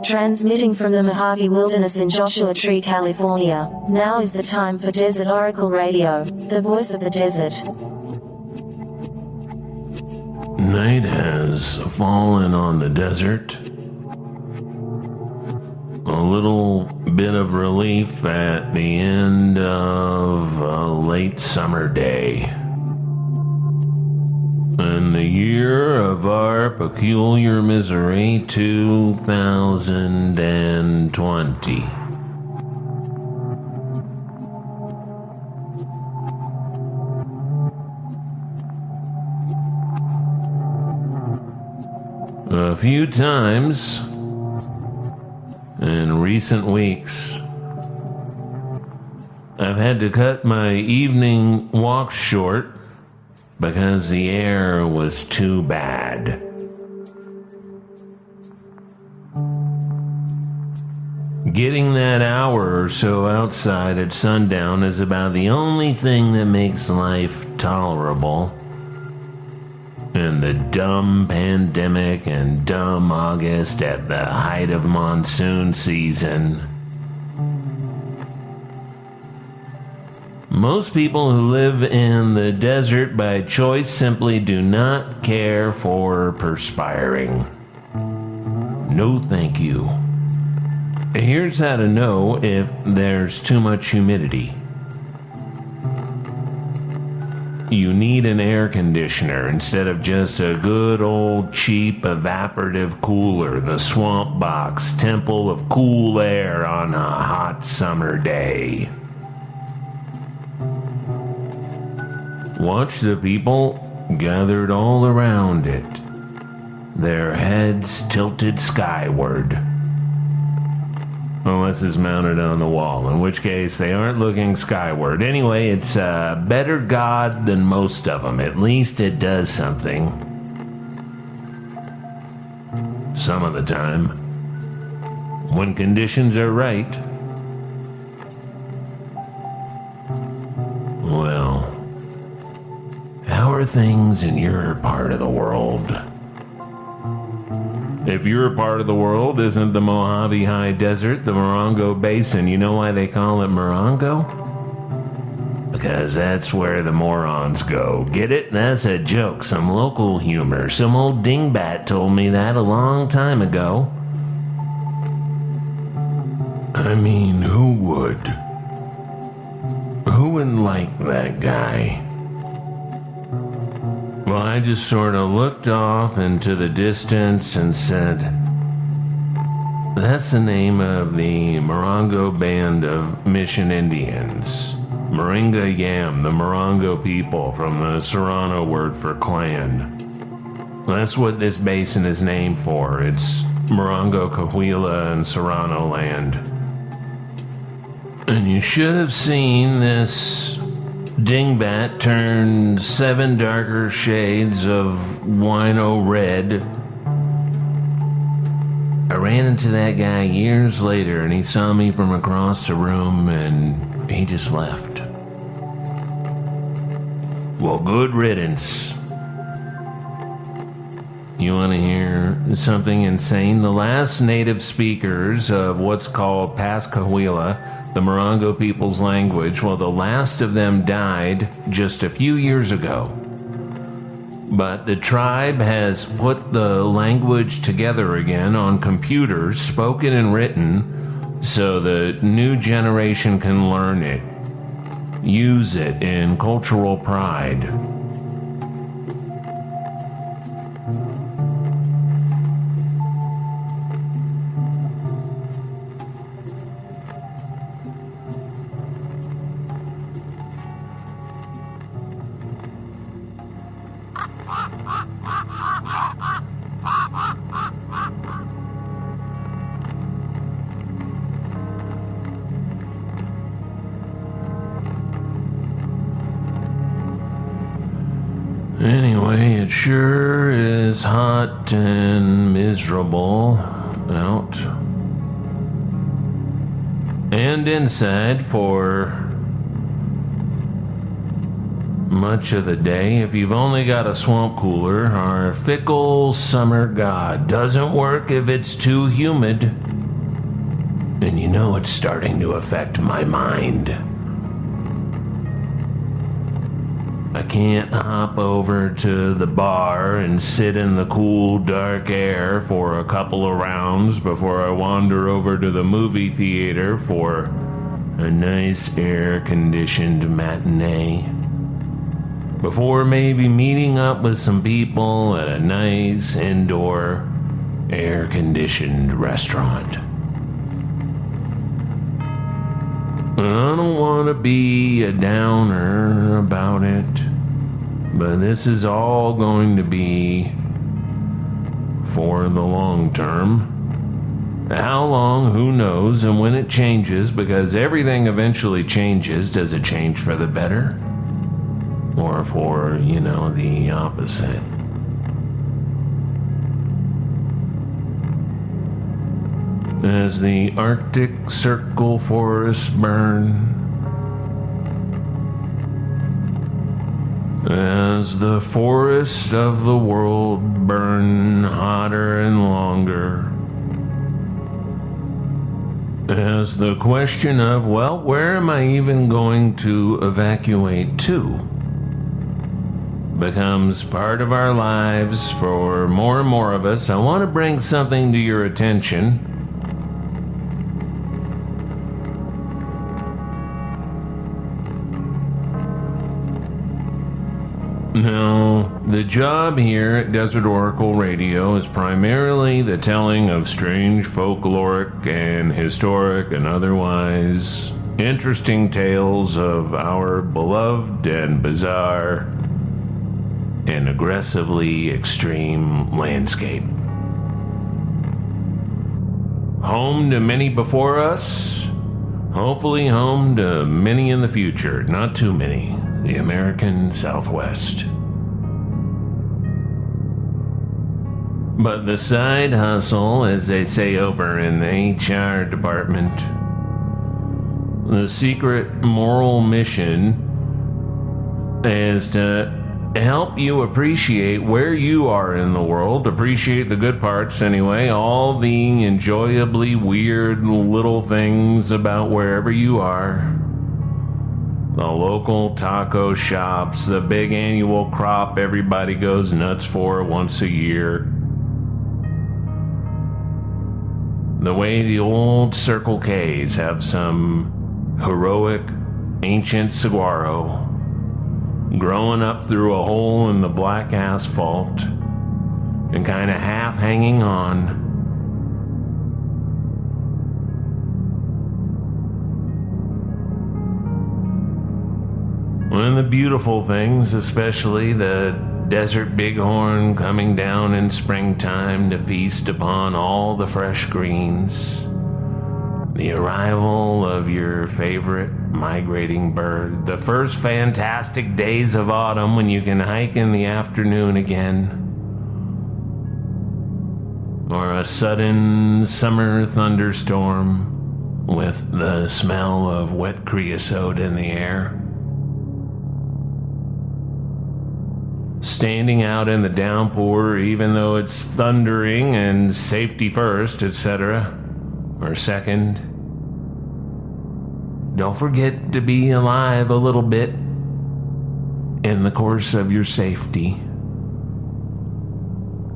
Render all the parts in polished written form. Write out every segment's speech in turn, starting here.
Transmitting from the Mojave Wilderness in Joshua Tree, California, now is the time for Desert Oracle Radio, the voice of the desert. Night has fallen on the desert. A little bit of relief at the end of a late summer day. In the year of our peculiar misery, 2020. A few times in recent weeks, I've had to cut my evening walk short because the air was too bad. Getting that hour or so outside at sundown is about the only thing that makes life tolerable. In the dumb pandemic and dumb August at the height of monsoon season. Most people who live in the desert by choice simply do not care for perspiring. No thank you. Here's how to know if there's too much humidity. You need an air conditioner instead of just a good old cheap evaporative cooler, the Swamp Box Temple of Cool Air on a hot summer day. Watch the people gathered all around it, their heads tilted skyward. Unless it's mounted on the wall, in which case they aren't looking skyward. Anyway, it's a better God than most of them. At least it does something. Some of the time. When conditions are right. Well, how are things in your part of the world? If your part of the world isn't the Mojave High Desert, the Morongo Basin, you know why they call it Morongo? Because that's where the morons go. Get it? That's a joke. Some local humor. Some old dingbat told me that a long time ago. I mean, who would? Who wouldn't like that guy? Well, I just sort of looked off into the distance and said, that's the name of the Morongo Band of Mission Indians. Moringa Yam, the Morongo people, from the Serrano word for clan. That's what this basin is named for. It's Morongo, Cahuilla, and Serrano land. And you should have seen this dingbat turn 7 darker shades of wino red. I ran into that guy years later and he saw me from across the room and he just left. Well, good riddance. You want to hear something insane? The last native speakers of what's called Pascahuila, the Morongo people's language, well, the last of them died just a few years ago. But the tribe has put the language together again on computers, spoken and written, so the new generation can learn it, use it in cultural pride. Anyway, it sure is hot and miserable out and inside for much of the day. If you've only got a swamp cooler, our fickle summer god doesn't work if it's too humid. And you know it's starting to affect my mind. I can't hop over to the bar and sit in the cool, dark air for a couple of rounds before I wander over to the movie theater for a nice air-conditioned matinee. Before maybe meeting up with some people at a nice indoor air-conditioned restaurant. I don't want to be a downer about it, but this is all going to be for the long term. How long, who knows, and when it changes, because everything eventually changes. Does it change for the better? Or for, the opposite? As the Arctic Circle forests burn, as the forests of the world burn hotter and longer, as the question of, where am I even going to evacuate to, becomes part of our lives for more and more of us, I want to bring something to your attention. Now, the job here at Desert Oracle Radio is primarily the telling of strange folkloric and historic and otherwise interesting tales of our beloved and bizarre and aggressively extreme landscape. Home to many before us, hopefully home to many in the future, not too many. The American Southwest. But the side hustle, as they say over in the HR department, the secret moral mission is to help you appreciate where you are in the world, appreciate the good parts anyway, all the enjoyably weird little things about wherever you are. The local taco shops, the big annual crop everybody goes nuts for once a year. The way the old Circle K's have some heroic ancient saguaro growing up through a hole in the black asphalt and kind of half hanging on. One of the beautiful things, especially the desert bighorn coming down in springtime to feast upon all the fresh greens. The arrival of your favorite migrating bird. The first fantastic days of autumn when you can hike in the afternoon again. Or a sudden summer thunderstorm with the smell of wet creosote in the air. Standing out in the downpour even though it's thundering and safety first, etc. Or second. Don't forget to be alive a little bit in the course of your safety.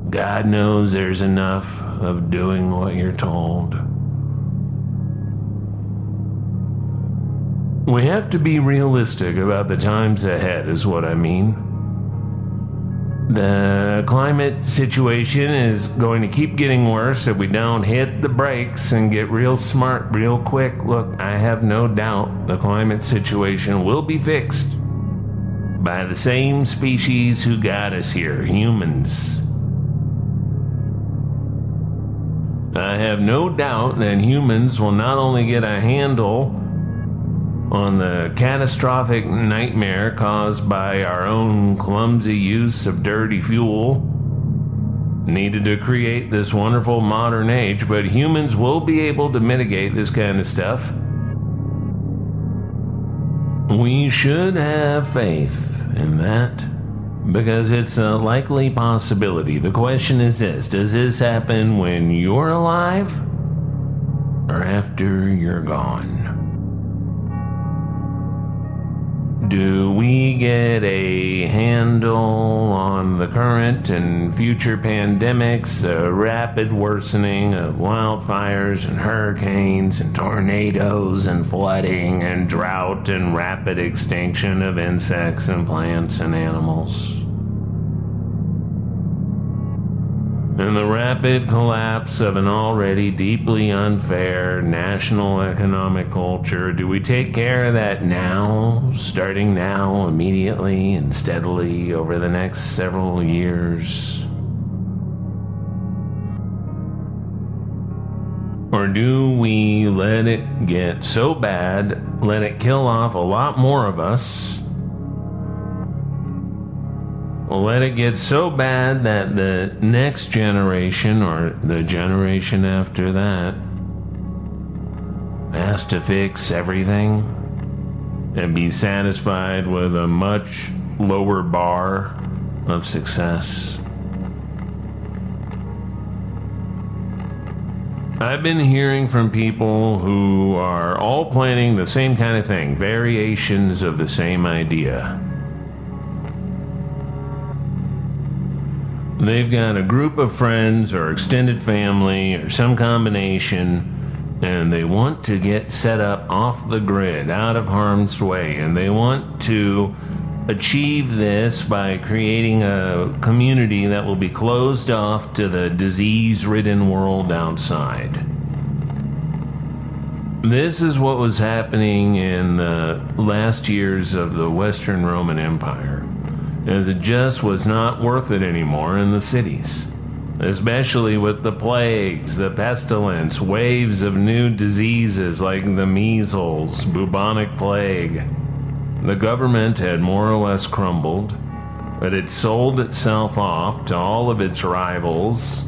God knows there's enough of doing what you're told. We have to be realistic about the times ahead, is what I mean. The climate situation is going to keep getting worse if we don't hit the brakes and get real smart real quick. Look, I have no doubt the climate situation will be fixed by the same species who got us here, humans. I have no doubt that humans will not only get a handle on the catastrophic nightmare caused by our own clumsy use of dirty fuel needed to create this wonderful modern age, but humans will be able to mitigate this kind of stuff. We should have faith in that because it's a likely possibility. The question is this: does this happen when you're alive or after you're gone? Do we get a handle on the current and future pandemics, a rapid worsening of wildfires and hurricanes and tornadoes and flooding and drought and rapid extinction of insects and plants and animals? And the rapid collapse of an already deeply unfair national economic culture, do we take care of that now, starting now, immediately and steadily over the next several years? Or do we let it get so bad, let it kill off a lot more of us? Let it get so bad that the next generation or the generation after that has to fix everything and be satisfied with a much lower bar of success. I've been hearing from people who are all planning the same kind of thing, variations of the same idea. They've got a group of friends or extended family or some combination, and they want to get set up off the grid, out of harm's way, and they want to achieve this by creating a community that will be closed off to the disease-ridden world outside. This is what was happening in the last years of the Western Roman Empire, as it just was not worth it anymore in the cities, especially with the plagues, the pestilence, waves of new diseases like the measles, bubonic plague. The government had more or less crumbled, but it sold itself off to all of its rivals,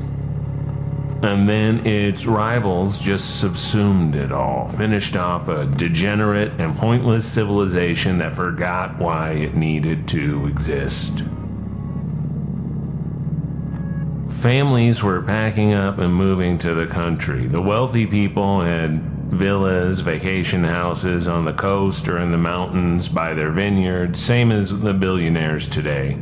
and then its rivals just subsumed it all, finished off a degenerate and pointless civilization that forgot why it needed to exist. Families were packing up and moving to the country. The wealthy people had villas, vacation houses on the coast or in the mountains by their vineyards, same as the billionaires today.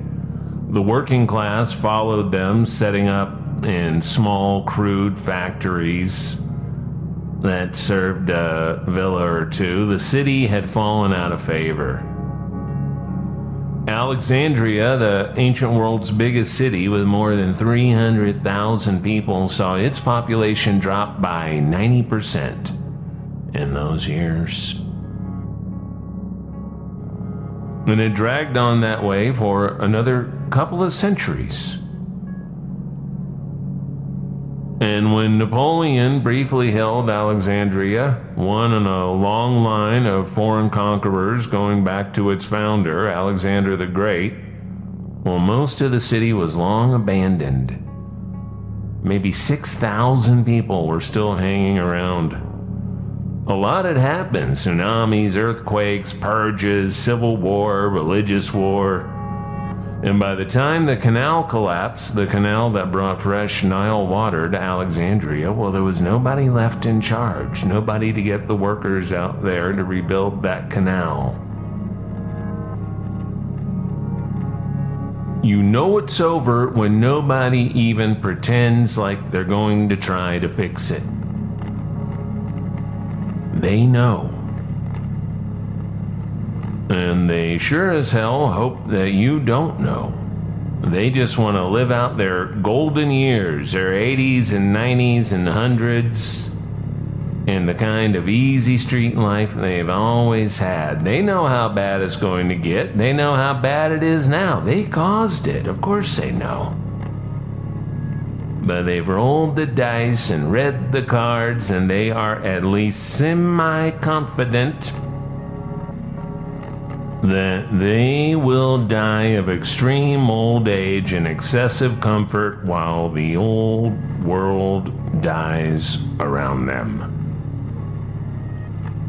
The working class followed them, setting up in small, crude factories that served a villa or two. The city had fallen out of favor. Alexandria, the ancient world's biggest city with more than 300,000 people, saw its population drop by 90% in those years. And it dragged on that way for another couple of centuries. And when Napoleon briefly held Alexandria, one in a long line of foreign conquerors going back to its founder, Alexander the Great, well, most of the city was long abandoned. Maybe 6,000 people were still hanging around. A lot had happened: tsunamis, earthquakes, purges, civil war, religious war. And by the time the canal collapsed, the canal that brought fresh Nile water to Alexandria, well, there was nobody left in charge, nobody to get the workers out there to rebuild that canal. You know it's over when nobody even pretends like they're going to try to fix it. They know. And they sure as hell hope that you don't know. They just want to live out their golden years, their 80s and 90s and 100s, in the kind of easy street life they've always had. They know how bad it's going to get. They know how bad it is now. They caused it. Of course they know. But they've rolled the dice and read the cards, and they are at least semi-confident that they will die of extreme old age and excessive comfort while the old world dies around them.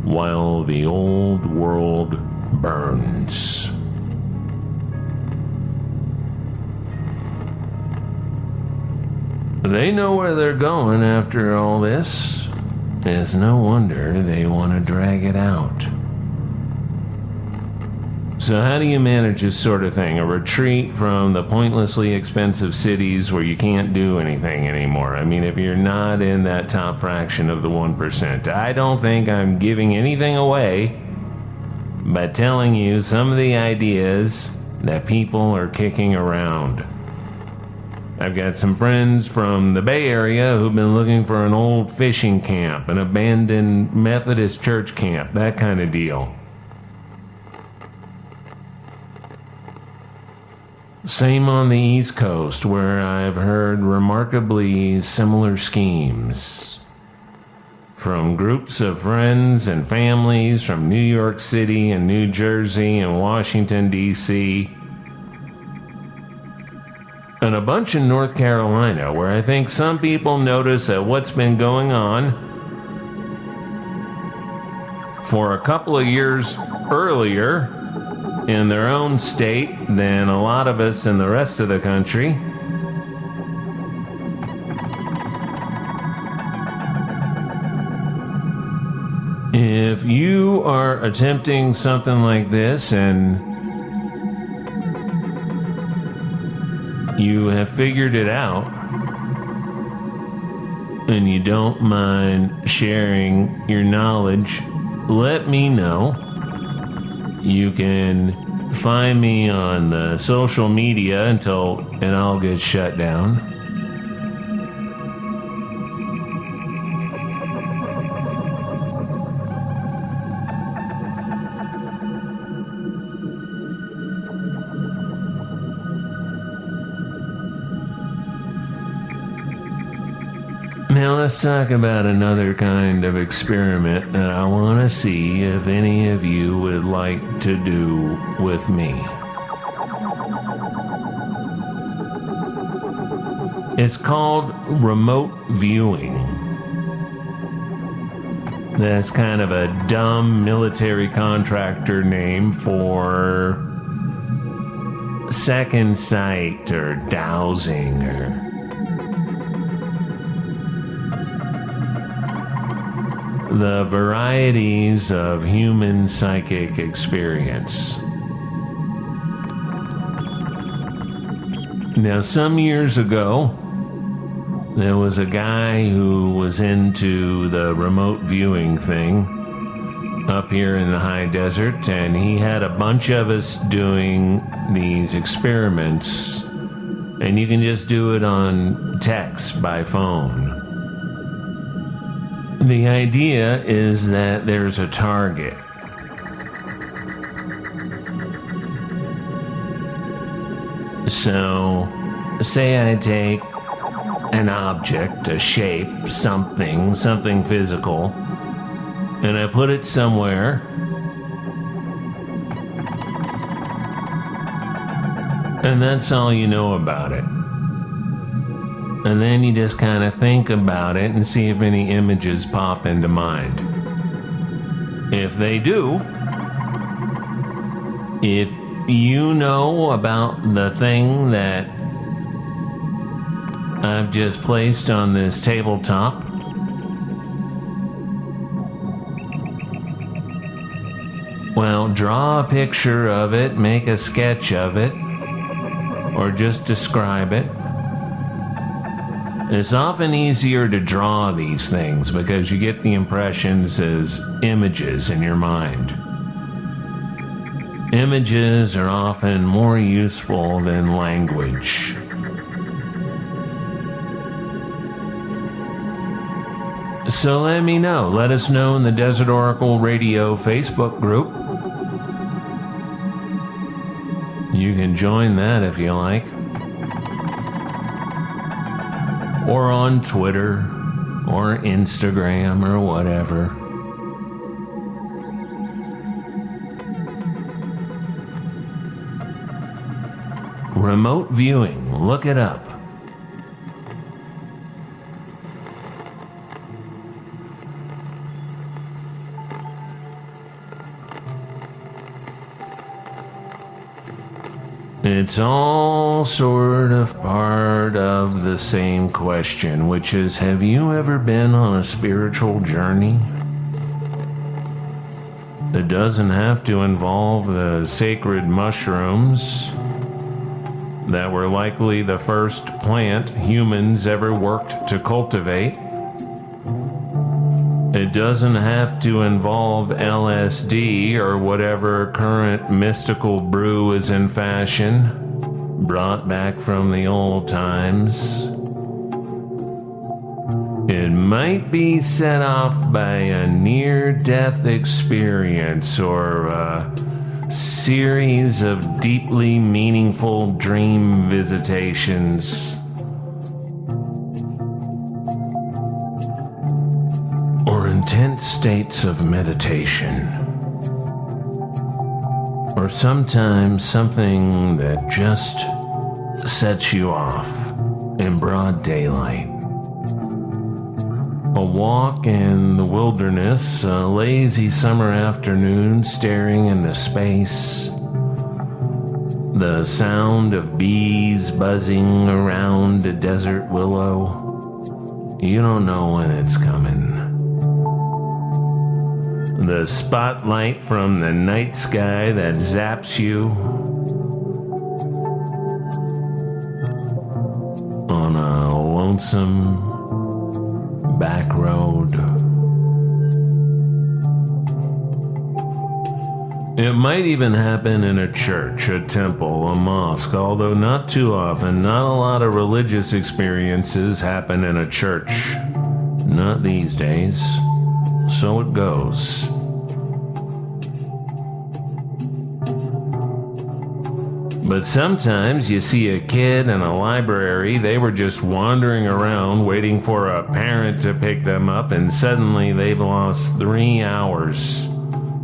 While the old world burns. They know where they're going after all this. It's no wonder they want to drag it out. So how do you manage this sort of thing? A retreat from the pointlessly expensive cities where you can't do anything anymore. I mean, if you're not in that top fraction of the 1%. I don't think I'm giving anything away by telling you some of the ideas that people are kicking around. I've got some friends from the Bay Area who've been looking for an old fishing camp, an abandoned Methodist church camp, that kind of deal. Same on the East Coast, where I've heard remarkably similar schemes. From groups of friends and families from New York City and New Jersey and Washington, D.C., and a bunch in North Carolina, where I think some people notice that what's been going on for a couple of years earlier in their own state than a lot of us in the rest of the country. If you are attempting something like this and you have figured it out and you don't mind sharing your knowledge, let me know. You can find me on the social media until it all gets shut down. Now let's talk about another kind of experiment that I want to see if any of you would like to do with me. It's called remote viewing. That's kind of a dumb military contractor name for second sight or dowsing or the varieties of human psychic experience. Now, some years ago, there was a guy who was into the remote viewing thing up here in the high desert, and he had a bunch of us doing these experiments, and you can just do it on text by phone. The idea is that there's a target. So, say I take an object, a shape, something physical, and I put it somewhere, and that's all you know about it. And then you just kind of think about it and see if any images pop into mind. If they do, if you know about the thing that I've just placed on this tabletop, well, draw a picture of it, make a sketch of it, or just describe it. It's often easier to draw these things because you get the impressions as images in your mind. Images are often more useful than language. So let me know. Let us know in the Desert Oracle Radio Facebook group. You can join that if you like. Or on Twitter, or Instagram, or whatever. Remote viewing, look it up. It's all sort of part of the same question, which is, have you ever been on a spiritual journey? It doesn't have to involve the sacred mushrooms that were likely the first plant humans ever worked to cultivate. It doesn't have to involve LSD or whatever current mystical brew is in fashion, brought back from the old times. It might be set off by a near-death experience or a series of deeply meaningful dream visitations, or intense states of meditation, or sometimes something that just sets you off in broad daylight. A walk in the wilderness, a lazy summer afternoon staring into space, the sound of bees buzzing around a desert willow. You don't know when it's coming. The spotlight from the night sky that zaps you on a lonesome back road. It might even happen in a church, a temple, a mosque, although not too often. Not a lot of religious experiences happen in a church. Not these days. So it goes. But sometimes you see a kid in a library, they were just wandering around waiting for a parent to pick them up, and suddenly they've lost 3 hours,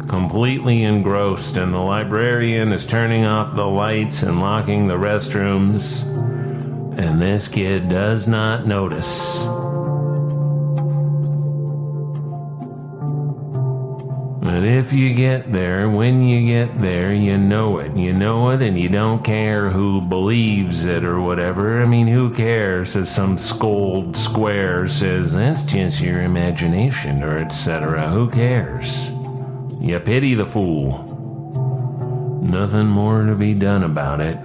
completely engrossed, and the librarian is turning off the lights and locking the restrooms, and this kid does not notice. But if you get there, when you get there, you know it, and you don't care who believes it or whatever. I mean, who cares if some scold square says, that's just your imagination, or etc. Who cares? You pity the fool. Nothing more to be done about it.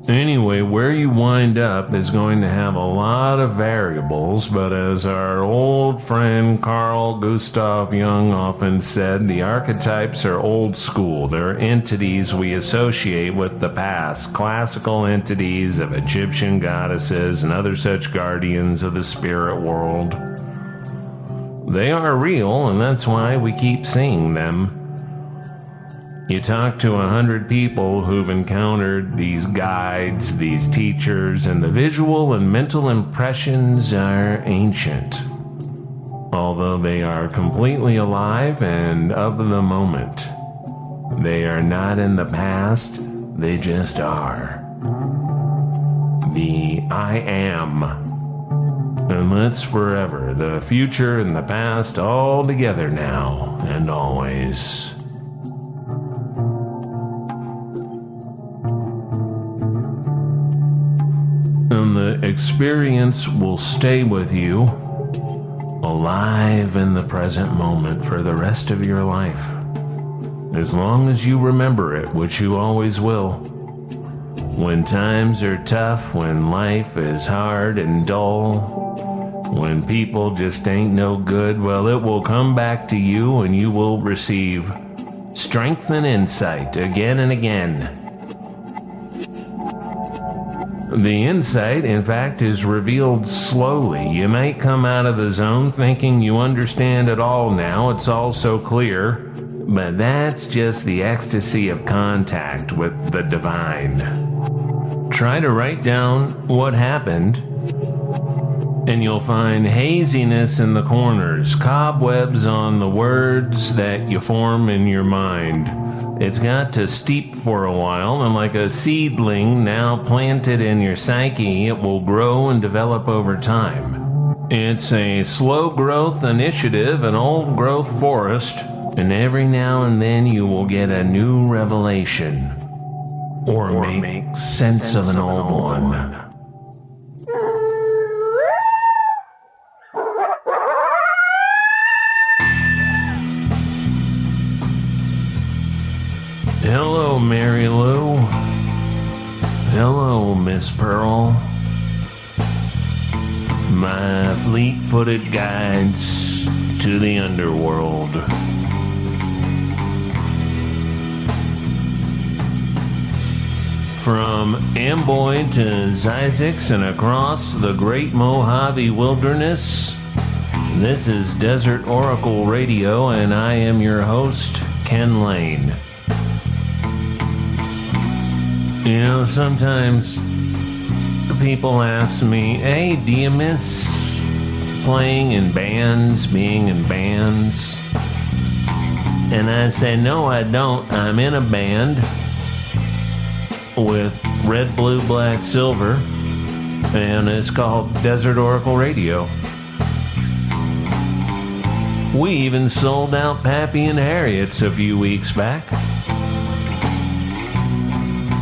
Anyway, where you wind up is going to have a lot of variables, but as our old friend Carl Gustav Jung often said, the archetypes are old school. They're entities we associate with the past, classical entities of Egyptian goddesses and other such guardians of the spirit world. They are real, and that's why we keep seeing them. You talk to 100 people who've encountered these guides, these teachers, and the visual and mental impressions are ancient, although they are completely alive and of the moment. They are not in the past, they just are. The I am. And that's forever. The future and the past all together now and always. And the experience will stay with you, alive in the present moment for the rest of your life. As long as you remember it, which you always will. When times are tough, when life is hard and dull, when people just ain't no good, well, it will come back to you and you will receive strength and insight again and again. The insight, in fact, is revealed slowly. You might come out of the zone thinking you understand it all now. It's all so clear. But that's just the ecstasy of contact with the divine. Try to write down what happened, and you'll find haziness in the corners, cobwebs on the words that you form in your mind. It's got to steep for a while, and like a seedling now planted in your psyche, it will grow and develop over time. It's a slow growth initiative, an old growth forest, And every now and then you will get a new revelation. Or make sense of an old one. Hello, Mary Lou. Hello, Miss Pearl. My fleet-footed guides to the underworld. From Amboy to Zizix and across the Great Mojave Wilderness, this is Desert Oracle Radio, and I am your host, Ken Lane. You know, sometimes people ask me, hey, do you miss playing in bands, being in bands? And I say, no, I don't. I'm in a band with RedBlueBlackSilver, and it's called Desert Oracle Radio. We even sold out Pappy and Harriet's a few weeks back,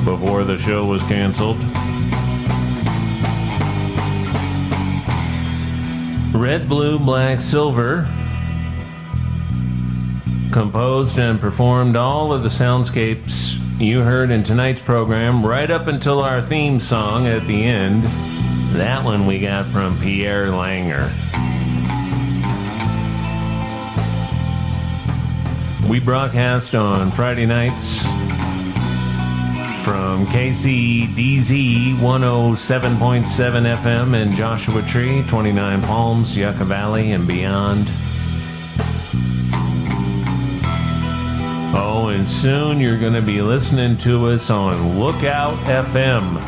before the show was canceled. RedBlueBlackSilver composed and performed all of the soundscapes you heard in tonight's program, right up until our theme song at the end. That one we got from Pierre Langer. We broadcast on Friday nights from KCDZ 107.7 FM in Joshua Tree, 29 Palms, Yucca Valley, and beyond. Oh, and soon you're going to be listening to us on Lookout FM,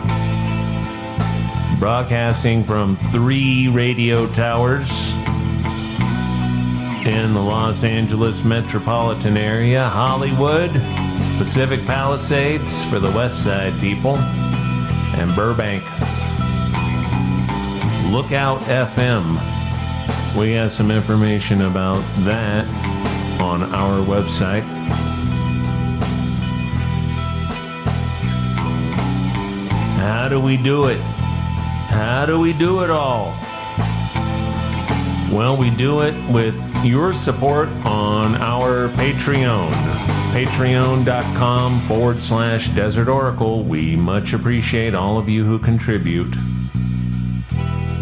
broadcasting from 3 radio towers in the Los Angeles metropolitan area, Hollywood, Pacific Palisades for the West Side people, and Burbank. Lookout FM. We have some information about that on our website. How do we do it? How do we do it all? Well, we do it with your support on our Patreon. Patreon.com/Desert Oracle. We much appreciate all of you who contribute.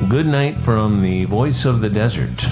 Good night from the voice of the desert.